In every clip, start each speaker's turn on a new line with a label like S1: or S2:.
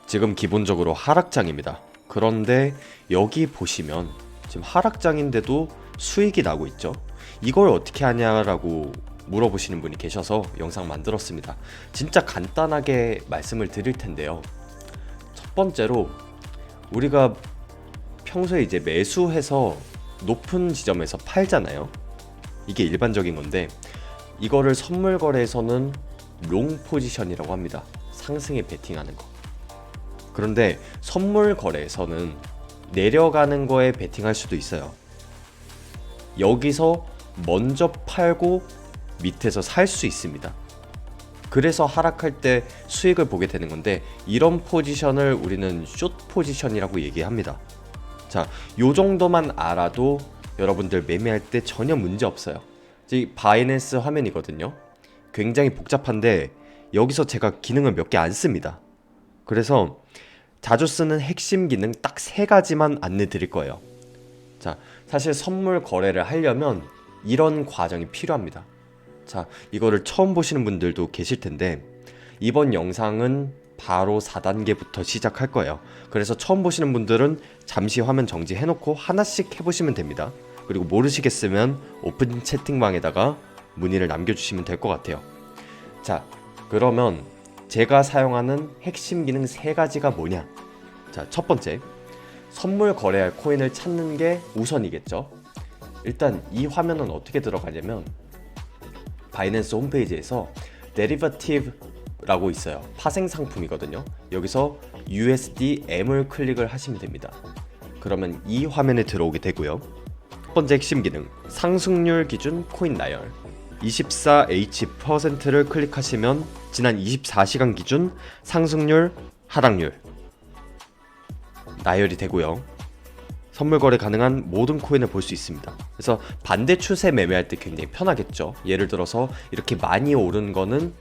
S1: 지금 기본적으로 하락장입니다. 그런데 여기 보시면 지금 하락장인데도 수익이 나고 있죠. 이걸 어떻게 하냐라고 물어보시는 분이 계셔서 영상 만들었습니다. 진짜 간단하게 말씀을 드릴 텐데요. 첫 번째로 우리가 평소에 이제 매수해서 높은 지점에서 팔잖아요. 이게 일반적인 건데, 이거를 선물 거래에서는 롱 포지션이라고 합니다. 상승에 베팅하는 거. 그런데 선물 거래에서는 내려가는 거에 베팅할 수도 있어요. 여기서 먼저 팔고 밑에서 살 수 있습니다. 그래서 하락할 때 수익을 보게 되는 건데, 이런 포지션을 우리는 숏 포지션이라고 얘기합니다. 자, 요 정도만 알아도 여러분들 매매할 때 전혀 문제 없어요. 이 바이낸스 화면이거든요. 굉장히 복잡한데 여기서 제가 기능을 몇 개 안 씁니다. 그래서 자주 쓰는 핵심 기능 딱 3가지만 안내 드릴 거예요. 자, 사실 선물 거래를 하려면 이런 과정이 필요합니다. 자, 이거를 처음 보시는 분들도 계실 텐데, 이번 영상은 바로 4단계부터 시작할 거예요. 그래서 처음 보시는 분들은 잠시 화면 정지해놓고 하나씩 해보시면 됩니다. 그리고 모르시겠으면 오픈 채팅방에다가 문의를 남겨주시면 될 것 같아요. 자, 그러면 제가 사용하는 핵심 기능 3가지가 뭐냐? 자, 첫 번째, 선물 거래할 코인을 찾는 게 우선이겠죠. 일단 이 화면은 어떻게 들어가냐면, 바이낸스 홈페이지에서 데리버티브라고 있어요. 파생 상품이거든요. 여기서 USDM을 클릭을 하시면 됩니다. 그러면 이 화면에 들어오게 되고요. 첫 번째 핵심 기능, 상승률 기준 코인 나열 24H%를 클릭하시면 지난 24시간 기준 상승률, 하락률 나열이 되고요. 선물 거래 가능한 모든 코인을 볼 수 있습니다. 그래서 반대 추세 매매할 때 굉장히 편하겠죠. 예를 들어서 이렇게 많이 오른 거는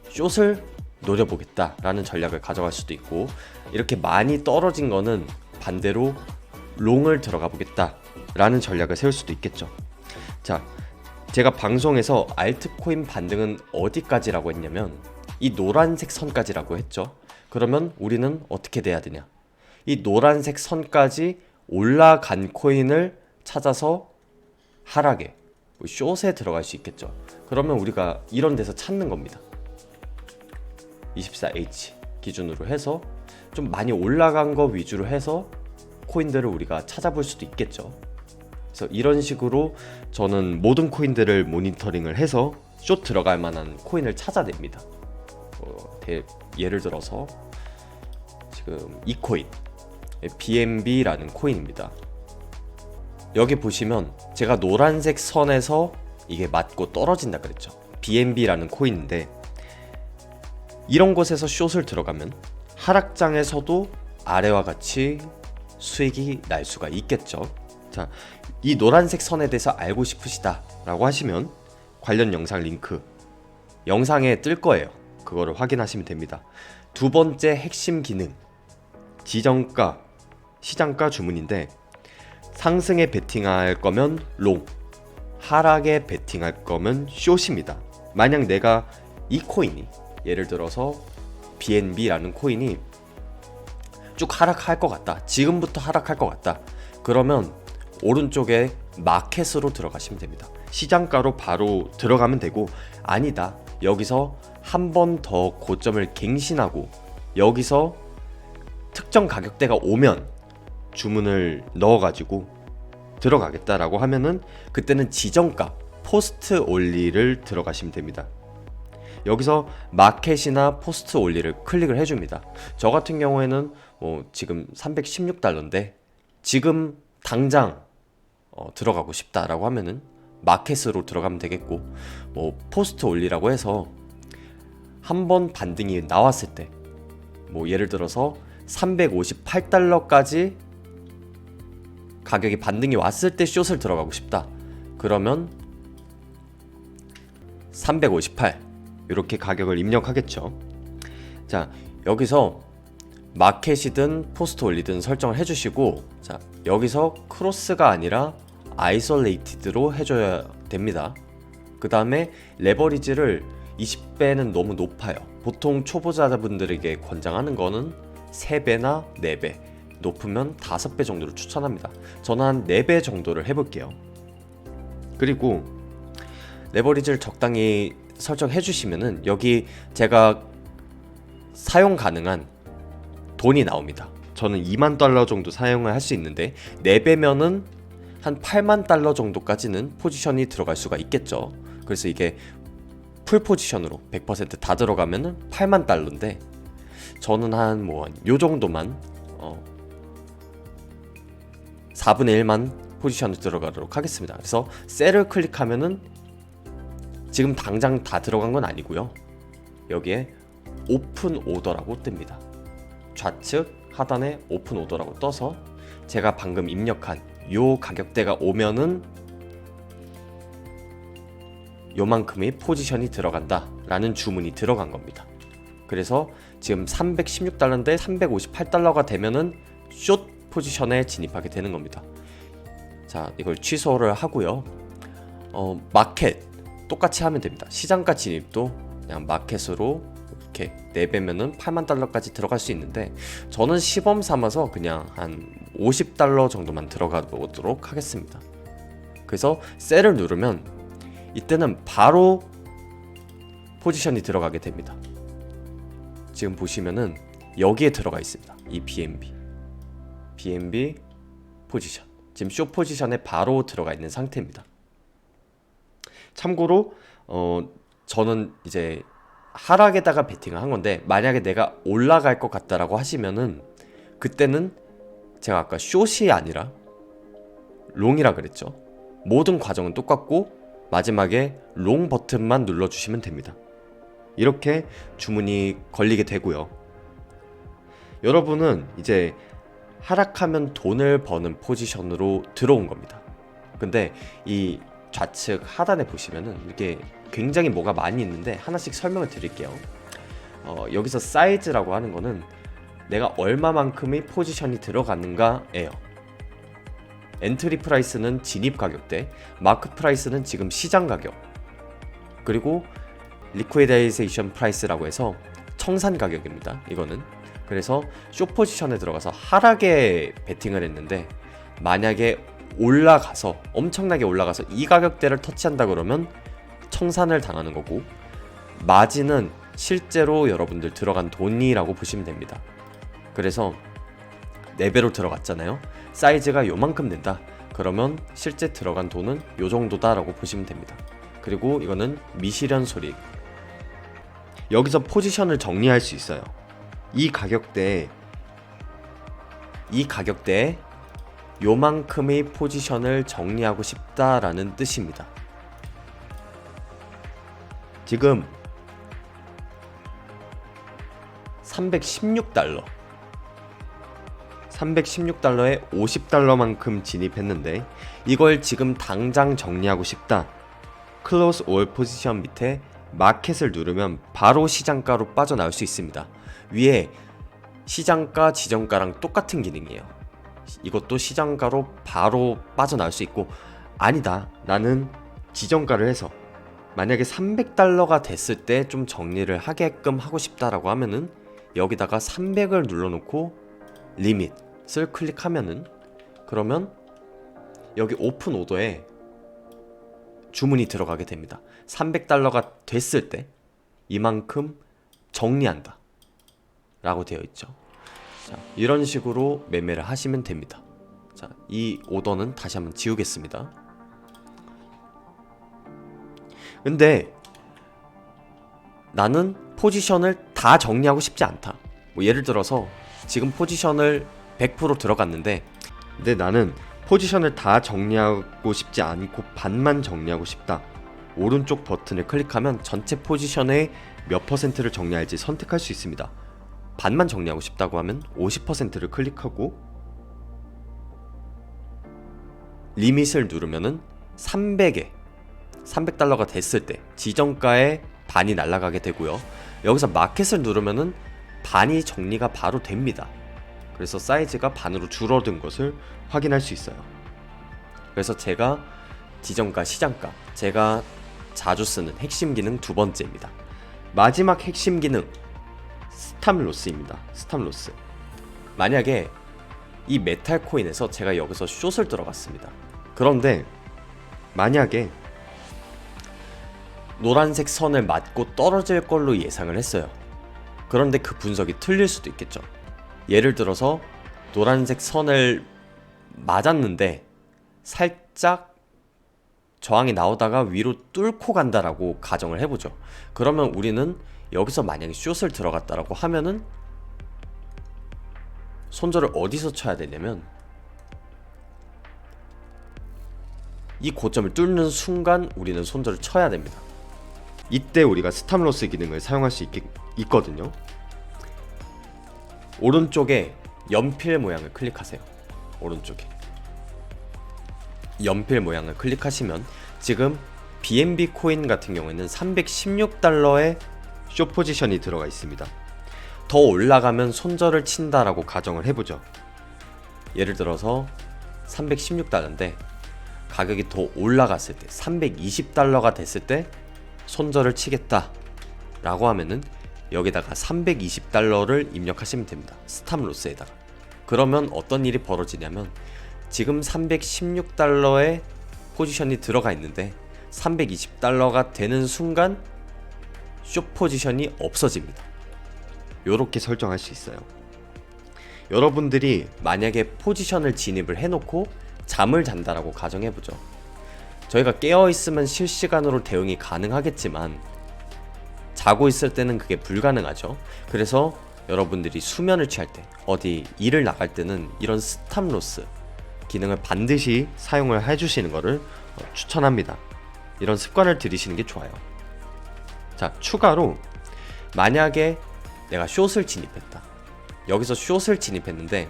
S1: 숏을 노려보겠다 라는 전략을 가져갈 수도 있고, 이렇게 많이 떨어진 거는 반대로 롱을 들어가 보겠다 라는 전략을 세울 수도 있겠죠. 자, 제가 방송에서 알트코인 반등은 어디까지라고 했냐면 이 노란색 선까지라고 했죠. 그러면 우리는 어떻게 돼야 되냐, 이 노란색 선까지 올라간 코인을 찾아서 하락에, 숏에 들어갈 수 있겠죠. 그러면 우리가 이런 데서 찾는 겁니다. 24H 기준으로 해서 좀 많이 올라간 거 위주로 해서 코인들을 우리가 찾아볼 수도 있겠죠. 그래서 이런 식으로 저는 모든 코인들을 모니터링을 해서 숏 들어갈 만한 코인을 찾아냅니다. 예를 들어서 지금 이 코인 BNB라는 코인입니다. 여기 보시면 제가 노란색 선에서 이게 맞고 떨어진다 그랬죠. BNB라는 코인인데, 이런 곳에서 숏을 들어가면 하락장에서도 아래와 같이 수익이 날 수가 있겠죠. 자, 이 노란색 선에 대해서 알고 싶으시다 라고 하시면 관련 영상 링크 영상에 뜰 거예요. 그거를 확인하시면 됩니다. 두 번째 핵심 기능, 지정가, 시장가 주문인데, 상승에 베팅할 거면 롱, 하락에 베팅할 거면 숏입니다. 만약 내가 이 코인이, 예를 들어서 BNB라는 코인이 쭉 하락할 것 같다, 지금부터 하락할 것 같다, 그러면 오른쪽에 마켓으로 들어가시면 됩니다. 시장가로 바로 들어가면 되고, 아니다, 여기서 한 번 더 고점을 갱신하고 여기서 특정 가격대가 오면 주문을 넣어가지고 들어가겠다라고 하면은 그때는 지정가, 포스트 올리를 들어가시면 됩니다. 여기서 마켓이나 포스트 올리를 클릭을 해줍니다. 저 같은 경우에는 지금 316달러인데 지금 당장 들어가고 싶다라고 하면은 마켓으로 들어가면 되겠고, 포스트 올리라고 해서 한번 반등이 나왔을 때, 예를 들어서 358달러까지 가격이 반등이 왔을 때 숏을 들어가고 싶다, 그러면 358 이렇게 가격을 입력하겠죠. 자, 여기서 마켓이든 포스트 올리든 설정을 해주시고, 자, 여기서 크로스가 아니라 아이솔레이티드로 해줘야 됩니다. 그 다음에 레버리지를 20배는 너무 높아요. 보통 초보자분들에게 권장하는 거는 3배나 4배, 높으면 5배 정도를 추천합니다. 저는 한 4배 정도를 해볼게요. 그리고 레버리지를 적당히 설정해 주시면은 여기 제가 사용 가능한 돈이 나옵니다. 저는 2만 달러 정도 사용을 할 수 있는데 4배면은 한 8만 달러 정도까지는 포지션이 들어갈 수가 있겠죠. 그래서 이게 풀 포지션으로 100% 다 들어가면은 8만 달러인데 저는 한 요 정도만 4분의 1만 포지션을 들어가도록 하겠습니다. 그래서 셀을 클릭하면은 지금 당장 다 들어간 건 아니고요. 여기에 오픈 오더라고 뜹니다. 좌측 하단에 오픈 오더라고 떠서 제가 방금 입력한 요 가격대가 오면은 요만큼의 포지션이 들어간다 라는 주문이 들어간 겁니다. 그래서 지금 316달러인데 358달러가 되면은 숏 포지션에 진입하게 되는 겁니다. 자, 이걸 취소를 하고요. 마켓 똑같이 하면 됩니다. 시장가 진입도 그냥 마켓으로 이렇게 4배면은 8만 달러까지 들어갈 수 있는데 저는 시범 삼아서 그냥 한 50달러 정도만 들어가 보도록 하겠습니다. 그래서 셀을 누르면 이때는 바로 포지션이 들어가게 됩니다. 지금 보시면은 여기에 들어가 있습니다. 이 BNB 포지션, 지금 숏 포지션에 바로 들어가 있는 상태입니다. 참고로 저는 이제 하락에다가 베팅을 한 건데 만약에 내가 올라갈 것 같다라고 하시면은 그때는 제가 아까 숏이 아니라 롱이라 그랬죠. 모든 과정은 똑같고 마지막에 롱 버튼만 눌러주시면 됩니다. 이렇게 주문이 걸리게 되고요. 여러분은 이제 하락하면 돈을 버는 포지션으로 들어온 겁니다. 근데 이 좌측 하단에 보시면은 이렇게 굉장히 뭐가 많이 있는데 하나씩 설명을 드릴게요. 여기서 사이즈라고 하는 거는 내가 얼마만큼의 포지션이 들어갔는가예요. 엔트리 프라이스는 진입 가격대, 마크 프라이스는 지금 시장 가격, 그리고 리퀴데이션 프라이스라고 해서 청산 가격입니다. 이거는 그래서 숏 포지션에 들어가서 하락에 베팅을 했는데 만약에 올라가서 엄청나게 올라가서 이 가격대를 터치한다 그러면 청산을 당하는 거고, 마진은 실제로 여러분들 들어간 돈이라고 보시면 됩니다. 그래서 4배로 들어갔잖아요. 사이즈가 요만큼 된다 그러면 실제 들어간 돈은 요 정도다 라고 보시면 됩니다. 그리고 이거는 미시련 소리, 여기서 포지션을 정리할 수 있어요. 이 가격대에 요만큼의 포지션을 정리하고 싶다라는 뜻입니다. 지금 316달러에 50달러만큼 진입했는데 이걸 지금 당장 정리하고 싶다. Close All Position 밑에 마켓을 누르면 바로 시장가로 빠져나올 수 있습니다. 위에 시장가, 지정가랑 똑같은 기능이에요. 이것도 시장가로 바로 빠져나올 수 있고, 아니다, 나는 지정가를 해서 만약에 300달러가 됐을 때 좀 정리를 하게끔 하고 싶다라고 하면은 여기다가 300을 눌러놓고 리밋을 클릭하면은, 그러면 여기 오픈 오더에 주문이 들어가게 됩니다. 300달러가 됐을 때 이만큼 정리한다 라고 되어 있죠. 자, 이런 식으로 매매를 하시면 됩니다. 자, 이 오더는 다시 한번 지우겠습니다. 근데 나는 포지션을 다 정리하고 싶지 않다. 예를 들어서 지금 포지션을 100% 들어갔는데, 근데 나는 포지션을 다 정리하고 싶지 않고 반만 정리하고 싶다. 오른쪽 버튼을 클릭하면 전체 포지션의 몇 퍼센트를 정리할지 선택할 수 있습니다. 반만 정리하고 싶다고 하면 50%를 클릭하고 리밋을 누르면은 300달러가 됐을 때 지정가의 반이 날아가게 되고요. 여기서 마켓을 누르면은 반이 정리가 바로 됩니다. 그래서 사이즈가 반으로 줄어든 것을 확인할 수 있어요. 그래서 제가 지정가, 시장가, 제가 자주 쓰는 핵심 기능 두 번째입니다. 마지막 핵심 기능 스탑 로스입니다. 스탑 로스. 만약에 이 메탈 코인에서 제가 여기서 숏을 들어갔습니다. 그런데 만약에 노란색 선을 맞고 떨어질 걸로 예상을 했어요. 그런데 그 분석이 틀릴 수도 있겠죠. 예를 들어서 노란색 선을 맞았는데 살짝 저항이 나오다가 위로 뚫고 간다라고 가정을 해보죠. 그러면 우리는 여기서 만약에 숏을 들어갔다라고 하면은 손절을 어디서 쳐야 되냐면 이 고점을 뚫는 순간 우리는 손절을 쳐야 됩니다. 이때 우리가 스탑로스 기능을 사용할 수 있거든요. 오른쪽에 연필 모양을 클릭하세요. 오른쪽에 연필 모양을 클릭하시면 지금 BNB 코인 같은 경우에는 316달러의 숏 포지션이 들어가 있습니다. 더 올라가면 손절을 친다라고 가정을 해보죠. 예를 들어서 316달러인데 가격이 더 올라갔을 때 320달러가 됐을 때 손절을 치겠다 라고 하면은 여기다가 320달러를 입력하시면 됩니다. 스탑로스에다가. 그러면 어떤 일이 벌어지냐면 지금 316달러의 포지션이 들어가 있는데 320달러가 되는 순간 숏 포지션이 없어집니다. 요렇게 설정할 수 있어요. 여러분들이 만약에 포지션을 진입을 해놓고 잠을 잔다라고 가정해보죠. 저희가 깨어있으면 실시간으로 대응이 가능하겠지만 자고 있을 때는 그게 불가능하죠. 그래서 여러분들이 수면을 취할 때 어디 일을 나갈 때는 이런 스탑로스 기능을 반드시 사용을 해주시는 것을 추천합니다. 이런 습관을 들이시는 게 좋아요. 자, 추가로 만약에 내가 숏을 진입했다. 여기서 숏을 진입했는데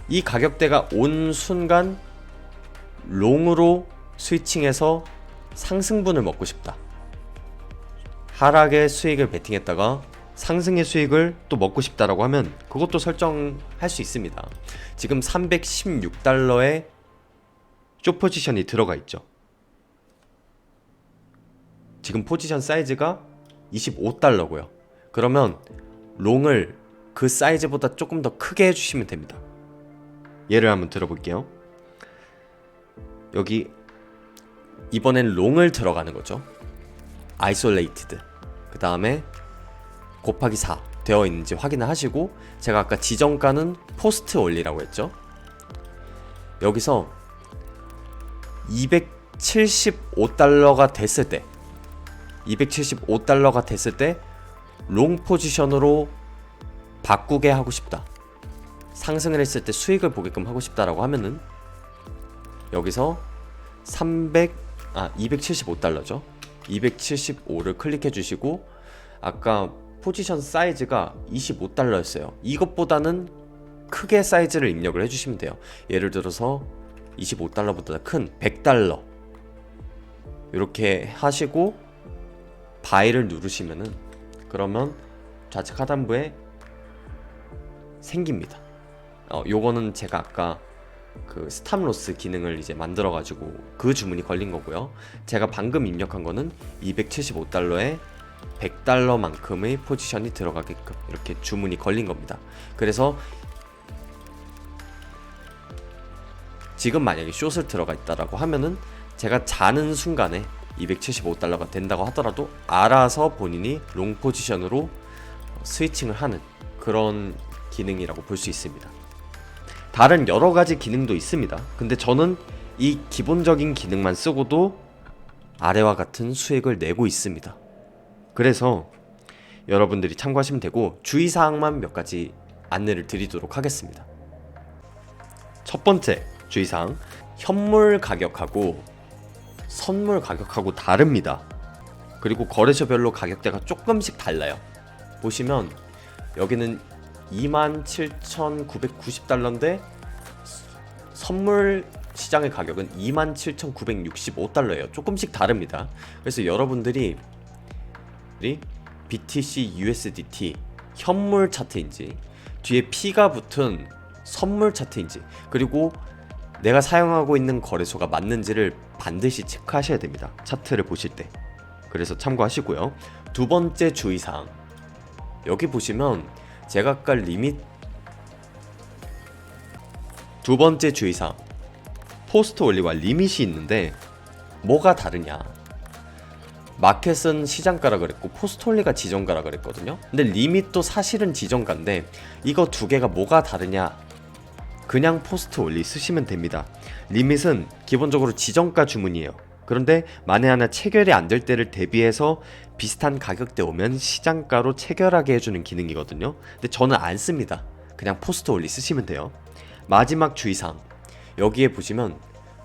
S1: 이 가격대가 온 순간 롱으로 스위칭해서 상승분을 먹고 싶다. 하락의 수익을 베팅했다가 상승의 수익을 또 먹고 싶다라고 하면 그것도 설정할 수 있습니다. 지금 316달러의 숏 포지션이 들어가 있죠. 지금 포지션 사이즈가 25달러고요. 그러면 롱을 그 사이즈보다 조금 더 크게 해주시면 됩니다. 예를 한번 들어볼게요. 여기 이번엔 롱을 들어가는 거죠. 아이솔레이티드 그 다음에 곱하기 4 되어 있는지 확인을 하시고 제가 아까 지정가는 포스트 올리라고 했죠. 여기서 275달러가 됐을 때 275달러가 됐을 때 롱 포지션으로 바꾸게 하고 싶다. 상승을 했을 때 수익을 보게끔 하고 싶다라고 하면은 여기서 275달러죠. 275를 클릭해 주시고 아까 포지션 사이즈가 25달러였어요. 이것보다는 크게 사이즈를 입력을 해주시면 돼요. 예를 들어서 25달러보다 큰 100달러 이렇게 하시고 바이를 누르시면은 그러면 좌측 하단부에 생깁니다. 요거는 제가 아까 그 스탑로스 기능을 이제 만들어 가지고 그 주문이 걸린 거고요. 제가 방금 입력한 거는 275달러에 100달러만큼의 포지션이 들어가게끔 이렇게 주문이 걸린 겁니다. 그래서 지금 만약에 숏을 들어가 있다라고 하면은 제가 자는 순간에 275달러가 된다고 하더라도 알아서 본인이 롱 포지션으로 스위칭을 하는 그런 기능이라고 볼 수 있습니다. 다른 여러 가지 기능도 있습니다. 근데 저는 이 기본적인 기능만 쓰고도 아래와 같은 수익을 내고 있습니다. 그래서 여러분들이 참고하시면 되고 주의사항만 몇 가지 안내를 드리도록 하겠습니다. 첫 번째 주의사항, 현물 가격하고 선물 가격하고 다릅니다. 그리고 거래소별로 가격대가 조금씩 달라요. 보시면 여기는 27,990달러인데 선물 시장의 가격은 27,965달러예요. 조금씩 다릅니다. 그래서 여러분들이 BTC USDT 현물 차트인지 뒤에 P가 붙은 선물 차트인지 그리고 내가 사용하고 있는 거래소가 맞는지를 반드시 체크하셔야 됩니다. 차트를 보실 때. 그래서 참고하시고요. 두 번째 주의사항, 여기 보시면 제각각 리밋. 두 번째 주의사항, 포스트 올리와 리밋이 있는데 뭐가 다르냐. 마켓은 시장가라 그랬고 포스트 올리가 지정가라 그랬거든요. 근데 리밋도 사실은 지정가인데 이거 두 개가 뭐가 다르냐. 그냥 포스트 올리 쓰시면 됩니다. 리밋은 기본적으로 지정가 주문이에요. 그런데 만에 하나 체결이 안 될 때를 대비해서 비슷한 가격대 오면 시장가로 체결하게 해주는 기능이거든요. 근데 저는 안 씁니다. 그냥 포스트 올리 쓰시면 돼요. 마지막 주의사항, 여기에 보시면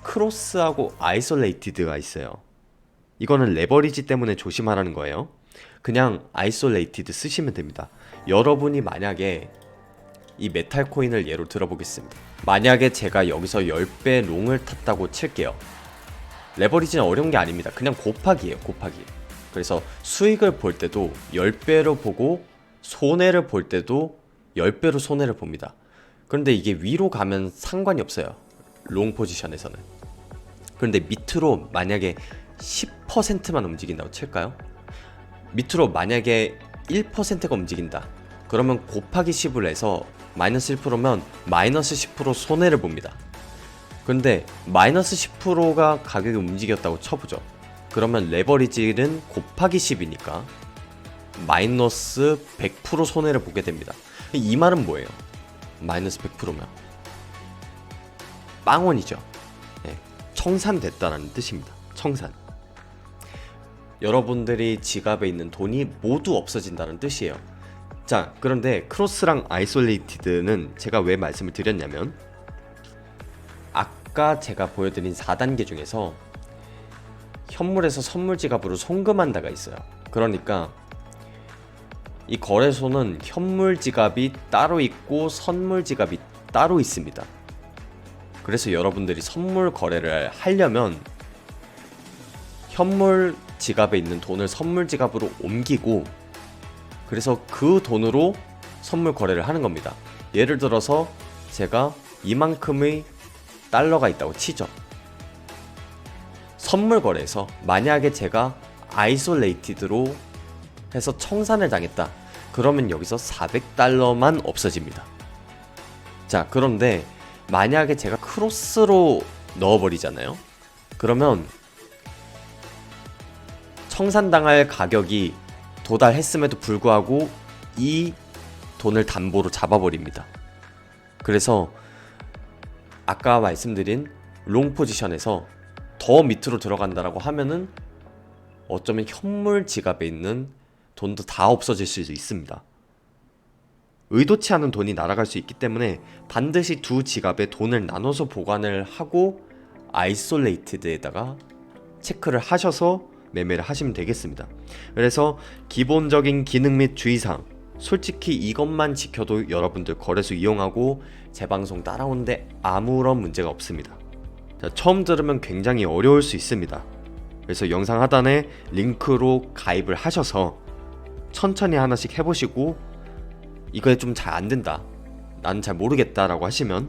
S1: 크로스하고 아이솔레이티드가 있어요. 이거는 레버리지 때문에 조심하라는 거예요. 그냥 아이솔레이티드 쓰시면 됩니다. 여러분이 만약에 이 메탈 코인을 예로 들어보겠습니다. 만약에 제가 여기서 10배 롱을 탔다고 칠게요. 레버리지는 어려운 게 아닙니다. 그냥 곱하기예요, 곱하기. 그래서 수익을 볼 때도 10배로 보고 손해를 볼 때도 10배로 손해를 봅니다. 그런데 이게 위로 가면 상관이 없어요, 롱 포지션에서는. 그런데 밑으로 만약에 10%만 움직인다고 칠까요? 밑으로 만약에 1%가 움직인다. 그러면 곱하기 10을 해서 마이너스 1%면 마이너스 10% 손해를 봅니다. 근데 마이너스 10%가 가격이 움직였다고 쳐보죠. 그러면 레버리지는 곱하기 10이니까 마이너스 100% 손해를 보게 됩니다. 이 말은 뭐예요? 마이너스 100%면 빵원이죠. 네, 청산됐다는 뜻입니다. 청산. 여러분들이 지갑에 있는 돈이 모두 없어진다는 뜻이에요. 자, 그런데 크로스랑 아이솔레이티드는 제가 왜 말씀을 드렸냐면 아까 제가 보여드린 4단계 중에서 현물에서 선물 지갑으로 송금한다가 있어요. 그러니까 이 거래소는 현물 지갑이 따로 있고 선물 지갑이 따로 있습니다. 그래서 여러분들이 선물 거래를 하려면 현물 지갑에 있는 돈을 선물 지갑으로 옮기고 그래서 그 돈으로 선물 거래를 하는 겁니다. 예를 들어서 제가 이만큼의 달러가 있다고 치죠. 선물 거래에서 만약에 제가 아이솔레이티드로 해서 청산을 당했다. 그러면 여기서 400달러만 없어집니다. 자, 그런데 만약에 제가 크로스로 넣어버리잖아요. 그러면 청산당할 가격이 도달했음에도 불구하고 이 돈을 담보로 잡아버립니다. 그래서 아까 말씀드린 롱 포지션에서 더 밑으로 들어간다라고 하면은 어쩌면 현물 지갑에 있는 돈도 다 없어질 수도 있습니다. 의도치 않은 돈이 날아갈 수 있기 때문에 반드시 두 지갑에 돈을 나눠서 보관을 하고 아이솔레이티드에다가 체크를 하셔서 매매를 하시면 되겠습니다. 그래서 기본적인 기능 및 주의사항, 솔직히 이것만 지켜도 여러분들 거래소 이용하고 제 방송 따라오는데 아무런 문제가 없습니다. 자, 처음 들으면 굉장히 어려울 수 있습니다. 그래서 영상 하단에 링크로 가입을 하셔서 천천히 하나씩 해보시고 이거에 좀 잘 안된다, 나는 잘 모르겠다 라고 하시면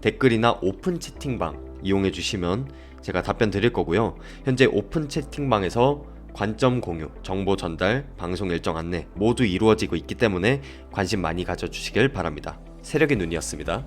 S1: 댓글이나 오픈 채팅방 이용해 주시면 제가 답변 드릴 거고요. 현재 오픈 채팅방에서 관점 공유, 정보 전달, 방송 일정 안내 모두 이루어지고 있기 때문에 관심 많이 가져주시길 바랍니다. 세력의 눈이었습니다.